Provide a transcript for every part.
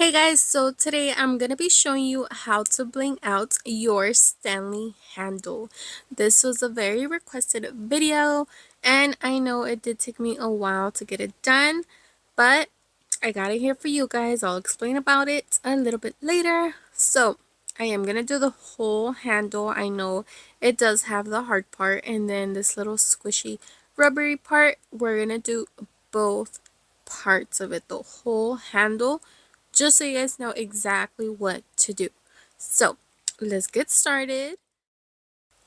Hey guys, so today I'm going to be showing you how to bling out your Stanley handle. This was a very requested video and I know it did take me a while to get it done, but I got it here for you guys. I'll explain about it a little bit later. So I am going to do the whole handle. I know it does have the hard part and then this little squishy rubbery part. We're going to do both parts of it, the whole handle, just so you guys know exactly what to do. So let's get started.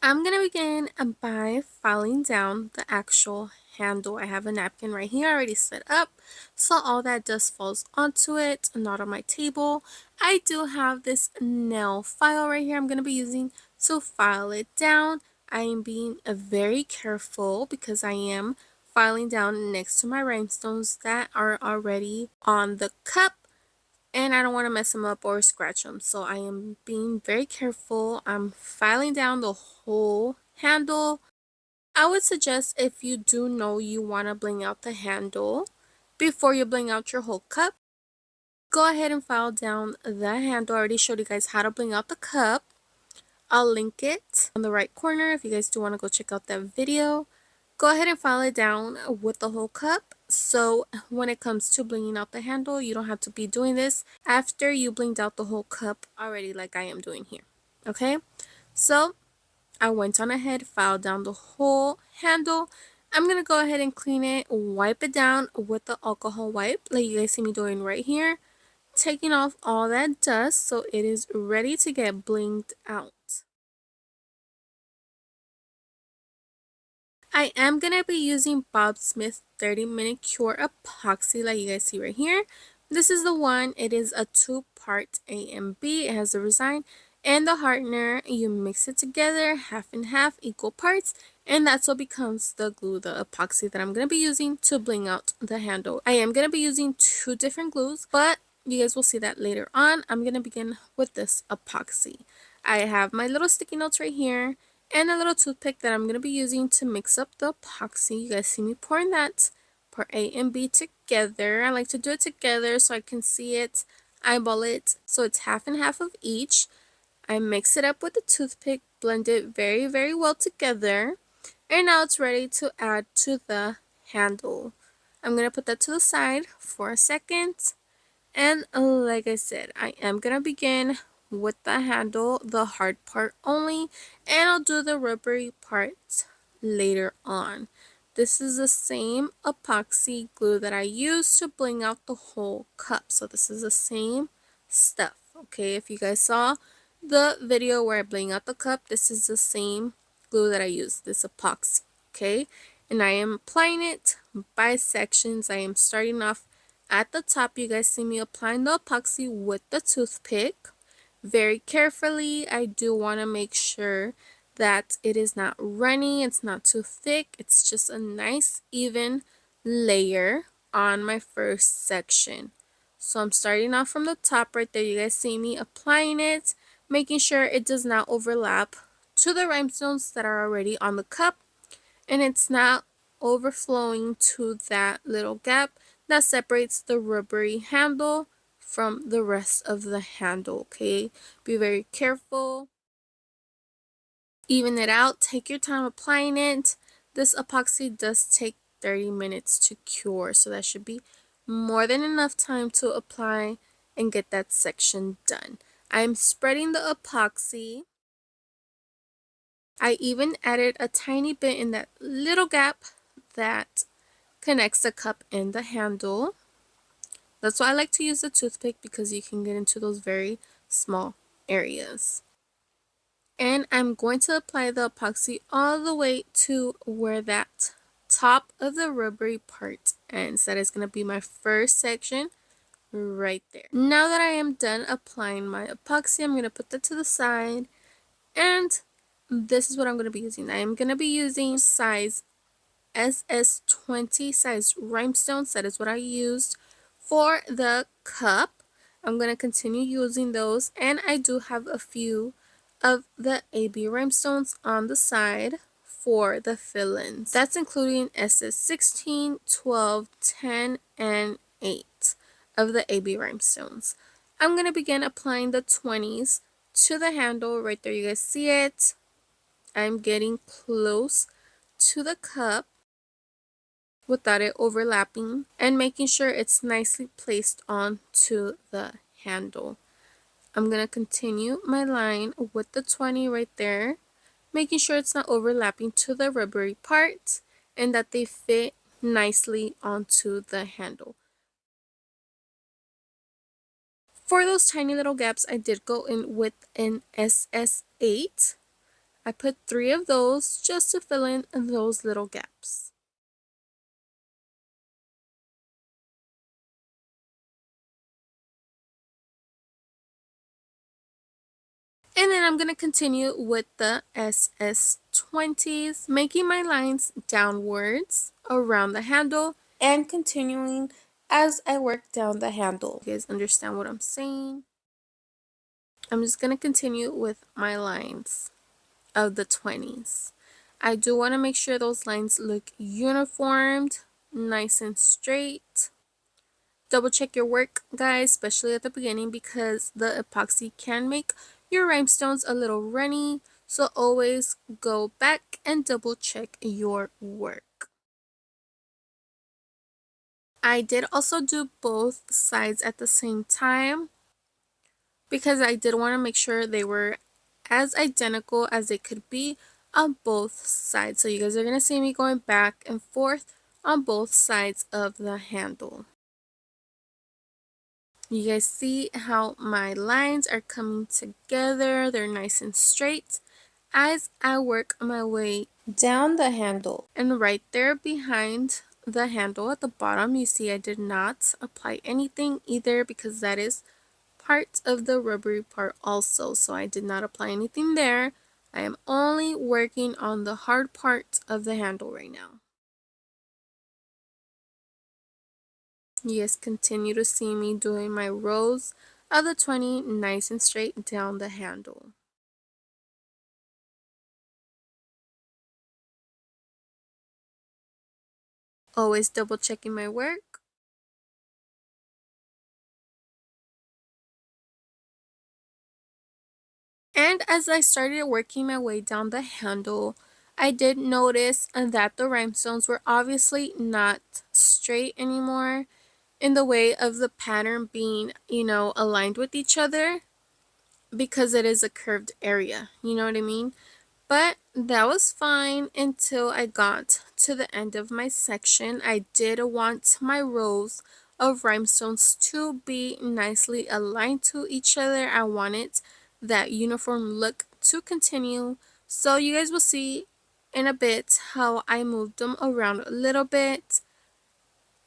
I'm gonna begin by filing down the actual handle. I have a napkin right here already set up, so all that dust falls onto it, not on my table. I do have this nail file right here I'm gonna be using to file it down. I am being very careful because I am filing down next to my rhinestones that are already on the cup, and I don't want to mess them up or scratch them. So I am being very careful. I'm filing down the whole handle. I would suggest, if you do know you want to bling out the handle before you bling out your whole cup, go ahead and file down the handle. I already showed you guys how to bling out the cup. I'll link it on the right corner if you guys do want to go check out that video. Go ahead and file it down with the whole cup, so when it comes to blinging out the handle, you don't have to be doing this after you blinged out the whole cup already, like I am doing here. Okay, so I went on ahead, filed down the whole handle. I'm gonna go ahead and clean it, wipe it down with the alcohol wipe like you guys see me doing right here, taking off all that dust so it is ready to get blinged out. I am going to be using Bob Smith 30-minute cure epoxy like you guys see right here. This is the one. It is a 2-part A and B. It has the resin and the hardener. You mix it together, half and half, equal parts, and that's what becomes the glue, the epoxy that I'm going to be using to bling out the handle. I am going to be using 2 different glues, but you guys will see that later on. I'm going to begin with this epoxy. I have my little sticky notes right here and a little toothpick that I'm going to be using to mix up the epoxy. You guys see me pouring that part A and B together. I like to do it together so I can see it, eyeball it, so it's half and half of each. I mix it up with the toothpick, blend it very well together, and now it's ready to add to the handle. I'm going to put that to the side for a second. And like I said, I am going to begin with the handle, the hard part only, and I'll do the rubbery parts later on. This is the same epoxy glue that I used to bling out the whole cup. So this is the same stuff. Okay, if you guys saw the video where I bling out the cup, this is the same glue that I used, this epoxy. Okay, and I am applying it by sections. I am starting off at the top. You guys see me applying the epoxy with the toothpick very carefully. I do want to make sure that it is not runny, it's not too thick, it's just a nice even layer on my first section. So I'm starting off from the top right there. You guys see me applying it, making sure it does not overlap to the rhinestones that are already on the cup, and it's not overflowing to that little gap that separates the rubbery handle from the rest of the handle. Okay, be very careful, even it out, take your time applying it. This epoxy does take 30 minutes to cure, so that should be more than enough time to apply and get that section done. I'm spreading the epoxy. I even added a tiny bit in that little gap that connects the cup and the handle. That's why I like to use the toothpick, because you can get into those very small areas. And I'm going to apply the epoxy all the way to where that top of the rubbery part ends. That is going to be my first section right there. Now that I am done applying my epoxy, I'm going to put that to the side, and this is what I'm going to be using. I am going to be using size SS20 size rhinestones. That is what I used for the cup. I'm going to continue using those, and I do have a few of the AB rhinestones on the side for the fill-ins. That's including SS16, 12, 10, and 8 of the AB rhinestones. I'm going to begin applying the 20s to the handle. Right there, you guys see it. I'm getting close to the cup without it overlapping and making sure it's nicely placed onto the handle. I'm going to continue my line with the 20 right there, making sure it's not overlapping to the rubbery part and that they fit nicely onto the handle. For those tiny little gaps, I did go in with an SS8. I put 3 of those just to fill in those little gaps. And then I'm going to continue with the SS20s, making my lines downwards around the handle and continuing as I work down the handle. You guys understand what I'm saying? I'm just going to continue with my lines of the 20s. I do want to make sure those lines look uniformed, nice and straight. Double check your work, guys, especially at the beginning, because the epoxy can make your rhinestones a little runny. So always go back and double check your work. I did also do both sides at the same time because I did want to make sure they were as identical as they could be on both sides. So you guys are going to see me going back and forth on both sides of the handle. You guys see how my lines are coming together. They're nice and straight as I work my way down the handle. And right there behind the handle at the bottom, you see I did not apply anything either because that is part of the rubbery part also. So I did not apply anything there. I am only working on the hard part of the handle right now. You guys continue to see me doing my rows of the 20 nice and straight down the handle. Always double checking my work. And as I started working my way down the handle, I did notice that the rhinestones were obviously not straight anymore in the way of the pattern being, aligned with each other because it is a curved area. You know what I mean? But that was fine until I got to the end of my section. I did want my rows of rhinestones to be nicely aligned to each other. I wanted that uniform look to continue. So you guys will see in a bit how I moved them around a little bit,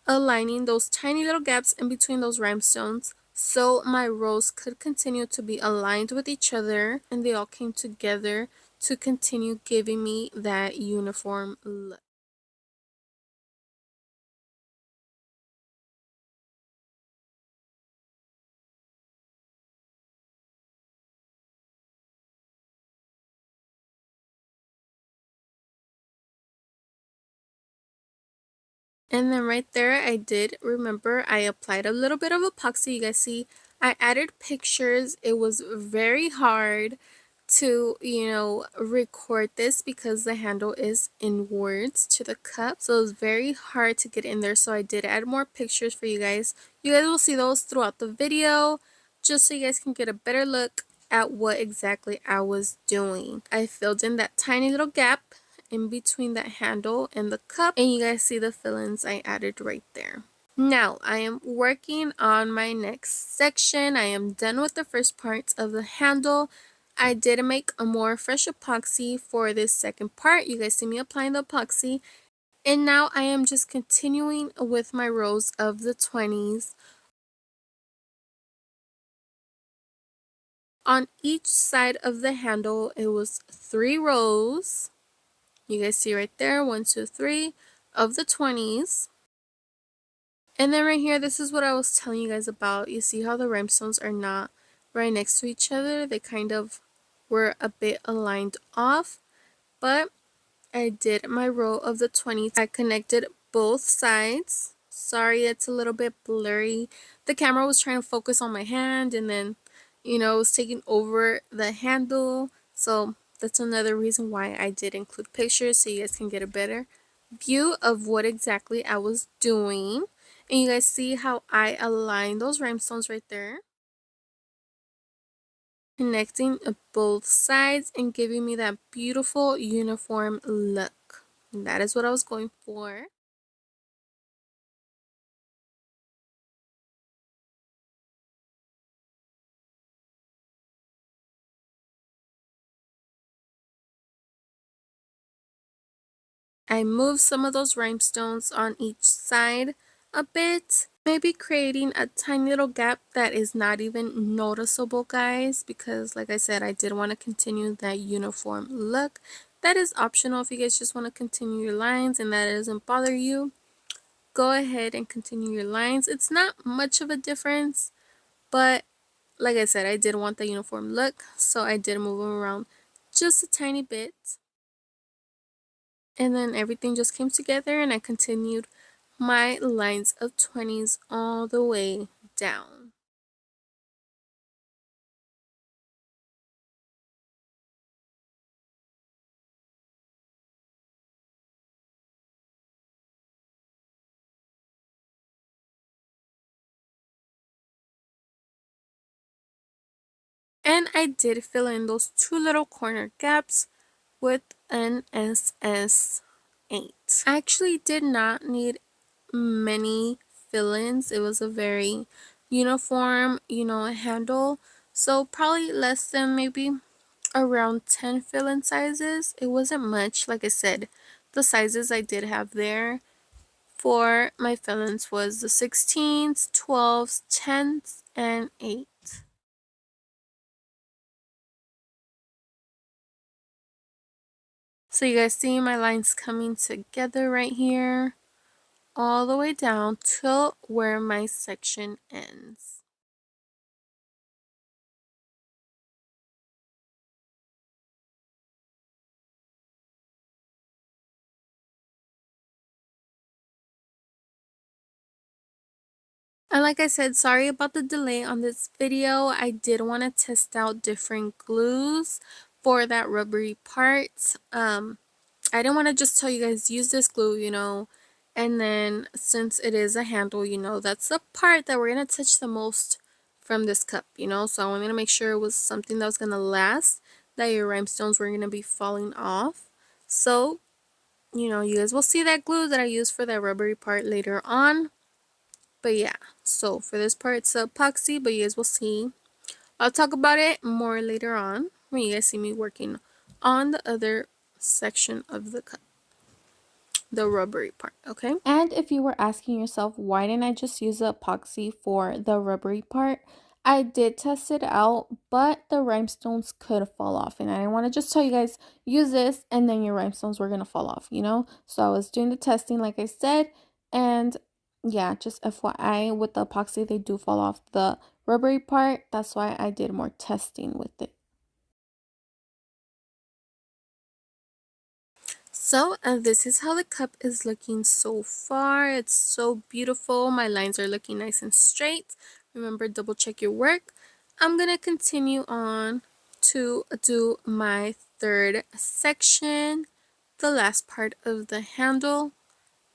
aligning those tiny little gaps in between those rhinestones so my rows could continue to be aligned with each other and they all came together to continue giving me that uniform look. And then right there, I did remember I applied a little bit of epoxy. You guys see, I added pictures. It was very hard to, record this because the handle is inwards to the cup. So it was very hard to get in there. So I did add more pictures for you guys. You guys will see those throughout the video just so you guys can get a better look at what exactly I was doing. I filled in that tiny little gap in between that handle and the cup, and you guys see the fill-ins I added right there. Now I am working on my next section. I am done with the first parts of the handle. I did make a more fresh epoxy for this second part. You guys see me applying the epoxy, and now I am just continuing with my rows of the 20s. On each side of the handle, it was 3 rows. You guys see right there, 1, 2, 3 of the 20s. And then right here, this is what I was telling you guys about. You see how the rhinestones are not right next to each other? They kind of were a bit aligned off. But I did my row of the 20s. I connected both sides. Sorry, it's a little bit blurry. The camera was trying to focus on my hand and then, it was taking over the handle. So that's another reason why I did include pictures so you guys can get a better view of what exactly I was doing. And you guys see how I aligned those rhinestones right there, connecting both sides and giving me that beautiful uniform look. And that is what I was going for. I moved some of those rhinestones on each side a bit, maybe creating a tiny little gap that is not even noticeable, guys, because like I said, I did want to continue that uniform look. That is optional if you guys just want to continue your lines and that doesn't bother you. Go ahead and continue your lines. It's not much of a difference, but like I said, I did want the uniform look, so I did move them around just a tiny bit. And then everything just came together and I continued my lines of 20s all the way down. And I did fill in those two little corner gaps with an SS8. I actually did not need many fill-ins. It was a very uniform, handle. So probably less than maybe around 10 fill-in sizes. It wasn't much. Like I said, the sizes I did have there for my fill-ins was the 16s, 12s, 10s, and 8. So you guys see my lines coming together right here, all the way down till where my section ends. And like I said, sorry about the delay on this video. I did want to test out different glues for that rubbery part. I didn't want to just tell you guys use this glue, and then since it is a handle, that's the part that we're going to touch the most from this cup, so I wanted to make sure it was something that was going to last, that your rhinestones were going to be falling off. So, you guys will see that glue that I used for that rubbery part later on. But yeah, so for this part it's epoxy, but you guys will see. I'll talk about it more later on when you guys see me working on the other section of the cup, the rubbery part, okay? And if you were asking yourself, why didn't I just use the epoxy for the rubbery part? I did test it out, but the rhinestones could fall off. And I didn't want to just tell you guys, use this, and then your rhinestones were going to fall off, So I was doing the testing, like I said. And yeah, just FYI, with the epoxy, they do fall off the rubbery part. That's why I did more testing with it. So this is how the cup is looking so far. It's so beautiful. My lines are looking nice and straight. Remember, double check your work. I'm going to continue on to do my third section, the last part of the handle.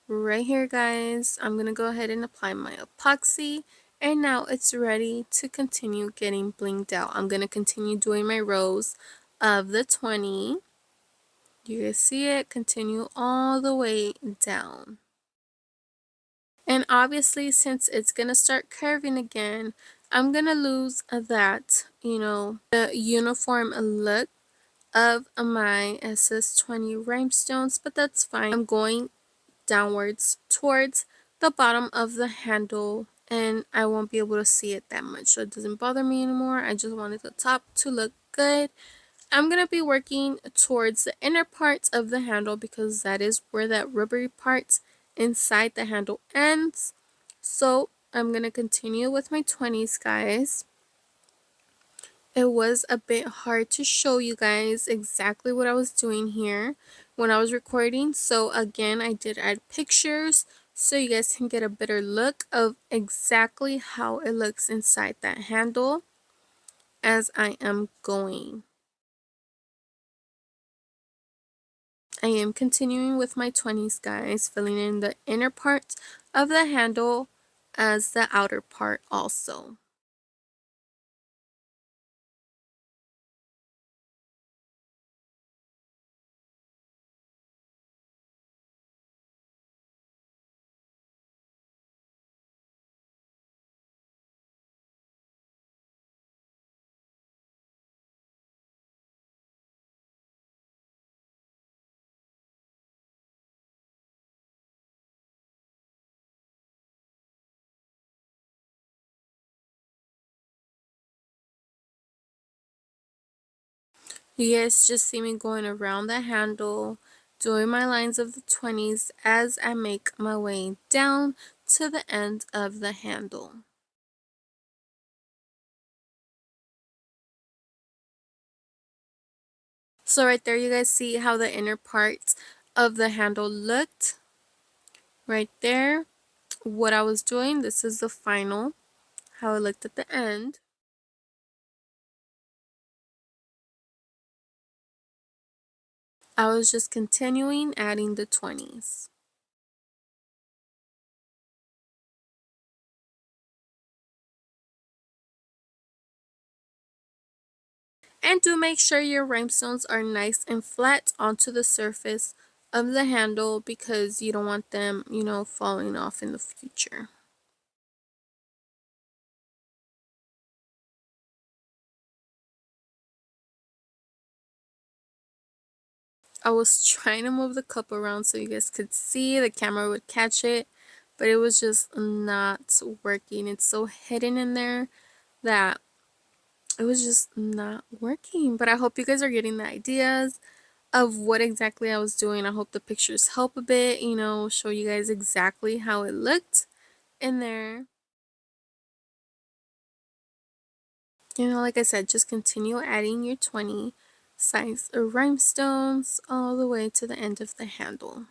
Right here, guys, I'm going to go ahead and apply my epoxy. And now it's ready to continue getting blinged out. I'm going to continue doing my rows of the 20. You can see it continue all the way down. And obviously, since it's going to start curving again, I'm going to lose that, the uniform look of my SS20 rhinestones, but that's fine. I'm going downwards towards the bottom of the handle and I won't be able to see it that much, so it doesn't bother me anymore. I just wanted the top to look good. I'm going to be working towards the inner parts of the handle because that is where that rubbery part inside the handle ends. So I'm going to continue with my 20s, guys. It was a bit hard to show you guys exactly what I was doing here when I was recording. So again, I did add pictures so you guys can get a better look of exactly how it looks inside that handle as I am going. I am continuing with my 20s, guys, filling in the inner part of the handle as the outer part also. You guys just see me going around the handle, doing my lines of the 20s as I make my way down to the end of the handle. So right there you guys see how the inner part of the handle looked. Right there, what I was doing, this is the final, how it looked at the end. I was just continuing adding the 20s. And do make sure your rhinestones are nice and flat onto the surface of the handle because you don't want them, falling off in the future. I was trying to move the cup around so you guys could see, the camera would catch it, but it was just not working. It's so hidden in there that it was just not working. But I hope you guys are getting the ideas of what exactly I was doing. I hope the pictures help a bit, show you guys exactly how it looked in there. Like I said, just continue adding your 20 size rhinestones all the way to the end of the handle.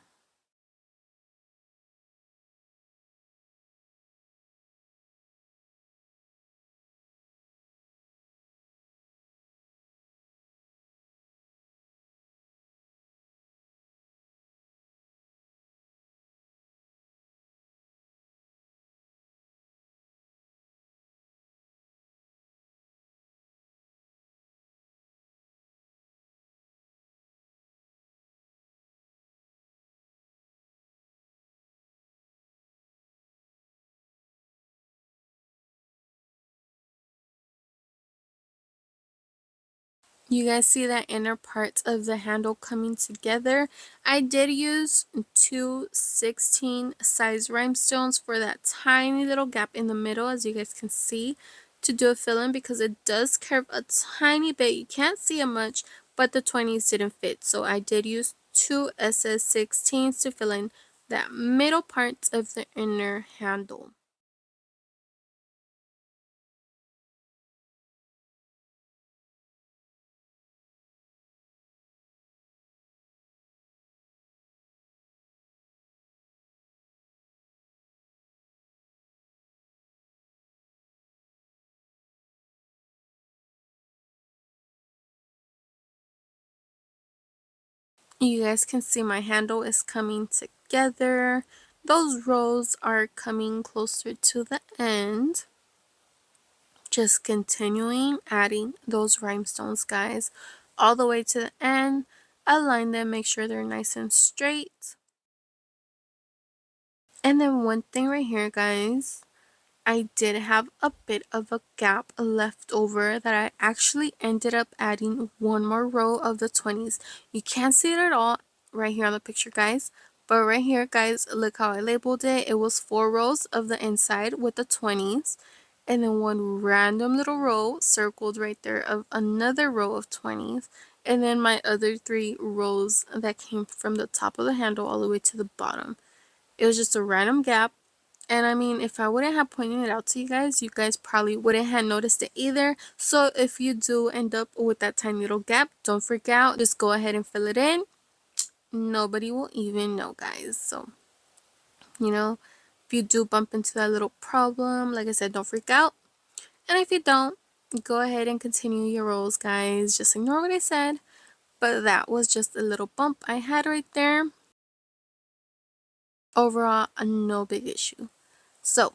You guys see that inner part of the handle coming together. I did use two 16 size rhinestones for that tiny little gap in the middle, as you guys can see, to do a fill in because it does curve a tiny bit. You can't see it much, but the 20s didn't fit. So I did use two SS16s to fill in that middle part of the inner handle. You guys can see my handle is coming together. Those rows are coming closer to the end. Just continuing adding those rhinestones, guys, all the way to the end. Align them, make sure they're nice and straight. And then one thing right here, guys, I did have a bit of a gap left over that I actually ended up adding one more row of the 20s. You can't see it at all right here on the picture, guys, but right here, guys, look how I labeled it. It was 4 rows of the inside with the 20s and then one random little row circled right there of another row of 20s, and then my other 3 rows that came from the top of the handle all the way to the bottom. It was just a random gap. And I mean, if I wouldn't have pointed it out to you guys probably wouldn't have noticed it either. So if you do end up with that tiny little gap, don't freak out. Just go ahead and fill it in. Nobody will even know, guys. So You know, if you do bump into that little problem, like I said, don't freak out. And if you don't, go ahead and continue your rolls, guys. Just ignore what I said. But that was just a little bump I had right there. Overall, no big issue. So,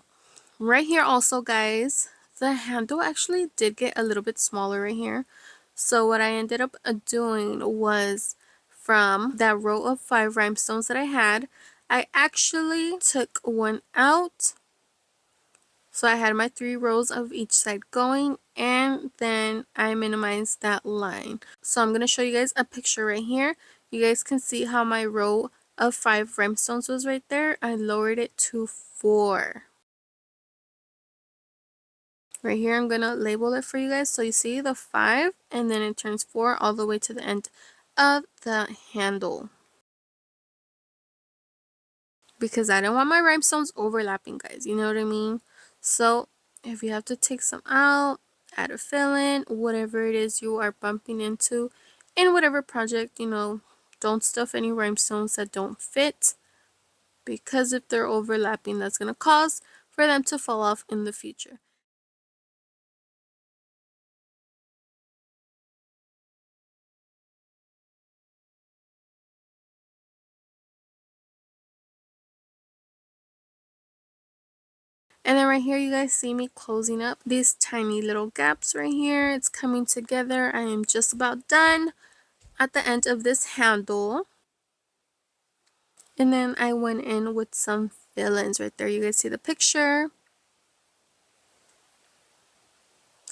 right here also, guys, the handle actually did get a little bit smaller right here. So what I ended up doing was, from that row of 5 rhinestones that I had, I actually took one out. So I had my 3 rows of each side going, and then I minimized that line. So I'm going to show you guys a picture right here. You guys can see how my row of 5 rhinestones was right there. I lowered it to 4. Right here, I'm going to label it for you guys. So you see the 5, and then it turns 4 all the way to the end of the handle. Because I don't want my rhinestones overlapping, guys. You know what I mean? So if you have to take some out, add a fill-in, whatever it is you are bumping into in whatever project, don't stuff any rhinestones that don't fit. Because if they're overlapping, that's going to cause for them to fall off in the future. And then right here, you guys see me closing up these tiny little gaps right here. It's coming together. I am just about done at the end of this handle. And then I went in with some fill-ins right there. You guys see the picture.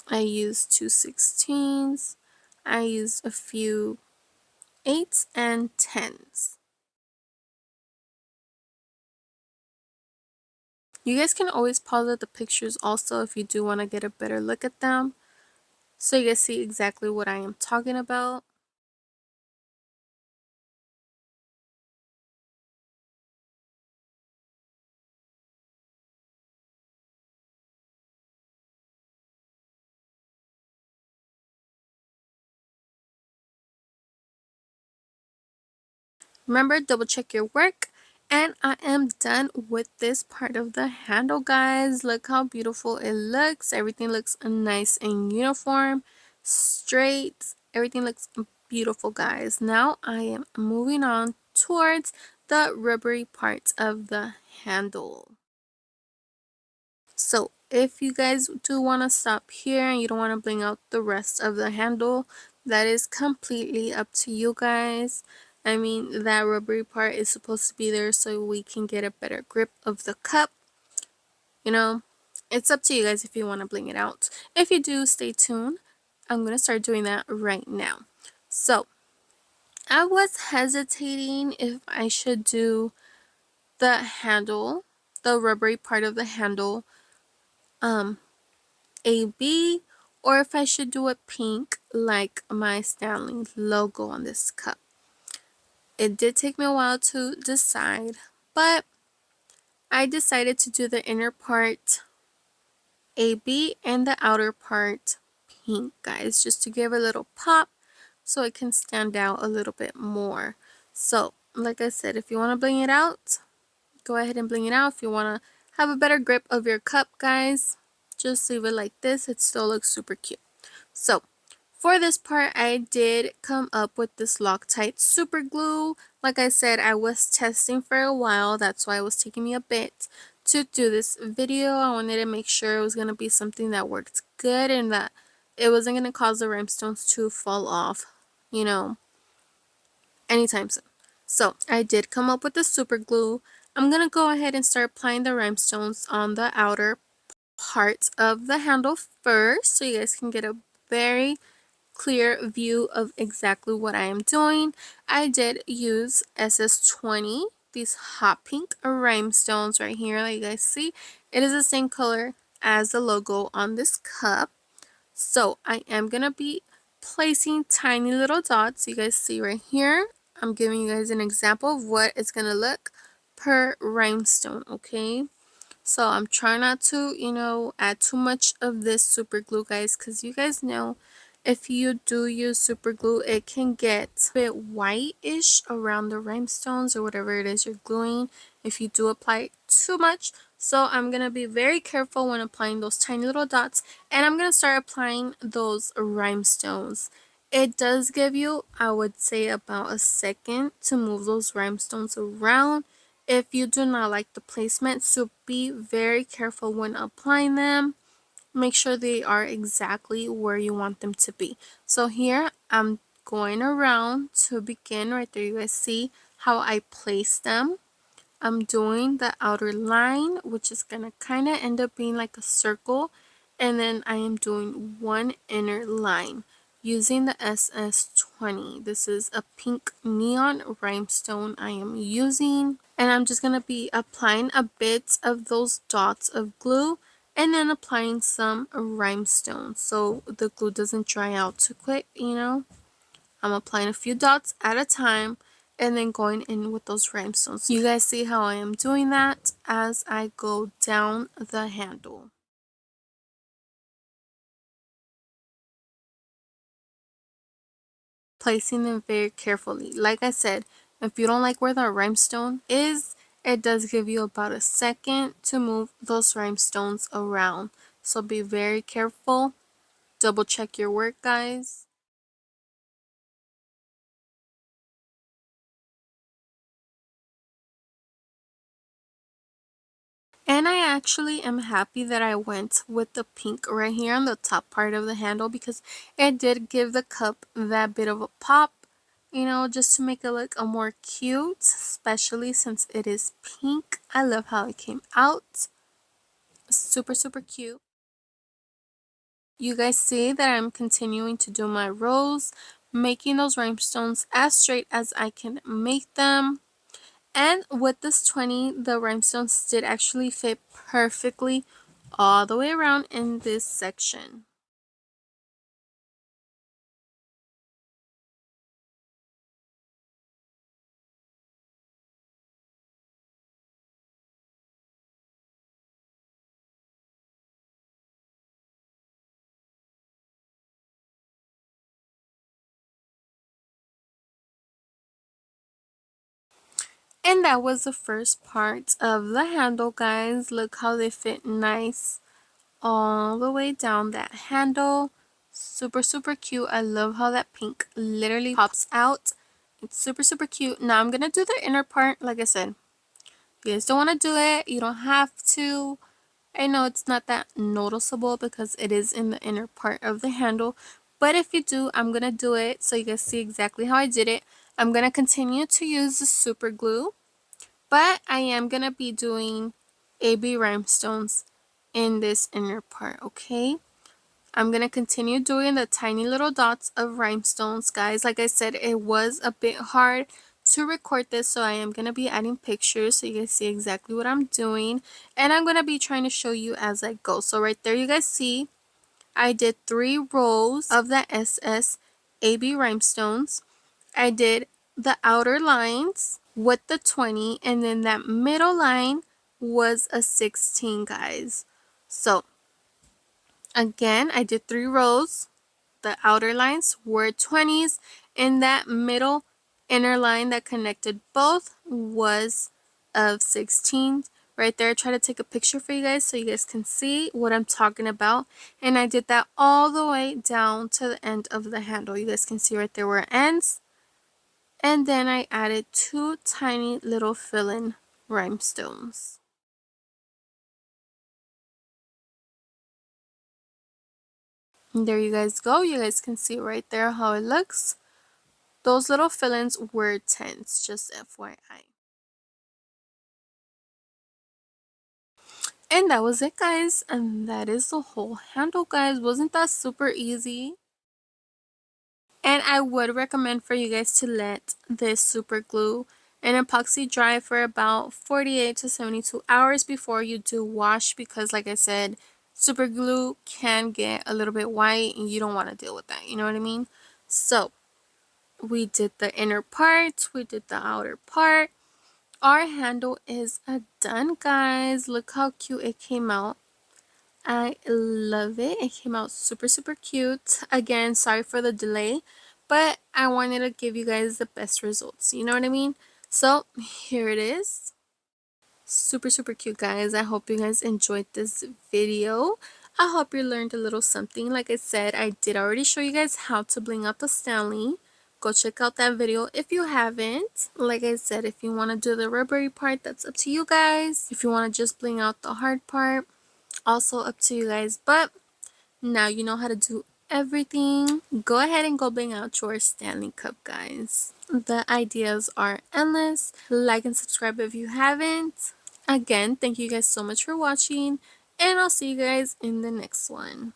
I used 2/16. I used a few 8s and 10s. You guys can always pause at the pictures also if you do want to get a better look at them, so you guys see exactly what I am talking about. Remember, double check your work. And I am done with this part of the handle, guys. Look how beautiful it looks. Everything looks nice and uniform, straight. Everything looks beautiful, guys. Now I am moving on towards the rubbery parts of the handle. So if you guys do want to stop here and you don't want to bling out the rest of the handle, that is completely up to you guys. I mean, that rubbery part is supposed to be there so we can get a better grip of the cup. It's up to you guys if you want to bling it out. If you do, stay tuned. I'm going to start doing that right now. So I was hesitating if I should do the handle, the rubbery part of the handle, AB, or if I should do it pink like my Stanley logo on this cup. It did take me a while to decide, but I decided to do the inner part AB and the outer part pink, guys, just to give a little pop so it can stand out a little bit more. So like I said, if you want to bling it out, go ahead and bling it out. If you want to have a better grip of your cup, guys, just leave it like this. It still looks super cute. So for this part, I did come up with this Loctite super glue. Like I said, I was testing for a while. That's why it was taking me a bit to do this video. I wanted to make sure it was going to be something that worked good and that it wasn't going to cause the rhinestones to fall off, anytime soon. So I did come up with the super glue. I'm going to go ahead and start applying the rhinestones on the outer parts of the handle first so you guys can get a very clear view of exactly what I am doing. I did use SS20, these hot pink rhinestones right here that you guys see. It is the same color as the logo on this cup. So I am going to be placing tiny little dots. You guys see right here. I'm giving you guys an example of what it's going to look per rhinestone, okay? So I'm trying not to, add too much of this super glue, guys, because you guys know if you do use super glue, it can get a bit white-ish around the rhinestones or whatever it is you're gluing. if you do apply too much. So I'm going to be very careful when applying those tiny little dots, and I'm going to start applying those rhinestones. It does give you, I would say, about a second to move those rhinestones around if you do not like the placement, so be very careful when applying them. Make sure they are exactly where you want them to be. So here I'm going around to begin. Right there you guys see how I place them. I'm doing the outer line, which is gonna kind of end up being like a circle, and then I am doing one inner line using the SS20. This is a pink neon rhinestone I am using, and I'm just gonna be applying a bit of those dots of glue and then applying some rhinestones so the glue doesn't dry out too quick, you know. I'm applying a few dots at a time and then going in with those rhinestones. You guys see how I am doing that as I go down the handle. Placing them very carefully. Like I said, if you don't like where the rhinestone is, it does give you about a second to move those rhinestones around. So be very careful. Double check your work, guys. And I actually am happy that I went with the pink right here on the top part of the handle because it did give the cup that bit of a pop, you know, just to make it look a more cute, especially since it is pink. I love how it came out. Super, super cute. You guys see that I'm continuing to do my rows, making those rhinestones as straight as I can make them. And with this 20, the rhinestones did actually fit perfectly all the way around in this section. And that was the first part of the handle, guys. Look how they fit nice all the way down that handle. Super, super cute. I love how that pink literally pops out. It's super, super cute. Now I'm going to do the inner part. Like I said, if you guys don't want to do it, you don't have to. I know it's not that noticeable because it is in the inner part of the handle, but if you do, I'm gonna do it so you guys see exactly how I did it. I'm gonna continue to use the super glue, but I am gonna be doing AB rhinestones in this inner part, okay? I'm gonna continue doing the tiny little dots of rhinestones, guys. Like I said, it was a bit hard to record this, so I am gonna be adding pictures so you guys see exactly what I'm doing, and I'm gonna be trying to show you as I go. So right there you guys see I did 3 rows of the SS AB rhinestones. I did the outer lines with the 20, and then that middle line was a 16, guys. So again, I did 3 rows. The outer lines were 20s, and that middle inner line that connected both was of 16. Right there, I try to take a picture for you guys so you guys can see what I'm talking about. And I did that all the way down to the end of the handle. You guys can see right there where it ends. And then I added 2 tiny little fill-in rhinestones. And there you guys go. You guys can see right there how it looks. Those little fill-ins were tents, just FYI. And that was it, guys. And that is the whole handle, guys. Wasn't that super easy? And I would recommend for you guys to let this super glue and epoxy dry for about 48 to 72 hours before you do wash, because like I said, super glue can get a little bit white and you don't want to deal with that. You know what I mean? So we did the inner part, we did the outer part. Our handle is done, guys. Look how cute it came out. I love it. It came out super, super cute. Again, sorry for the delay, but I wanted to give you guys the best results. You know what I mean? So here it is. Super cute, guys. I hope you guys enjoyed this video. I hope you learned a little something. Like I said, I did already show you guys how to bling out the Stanley. Go check out that video if you haven't. Like I said, if you want to do the rubbery part, that's up to you guys. If you want to just bling out the hard part, also up to you guys. But now you know how to do everything. Go ahead and go bling out your Stanley cup, guys. The ideas are endless. Like and subscribe if you haven't. Again, thank you guys so much for watching, and I'll see you guys in the next one.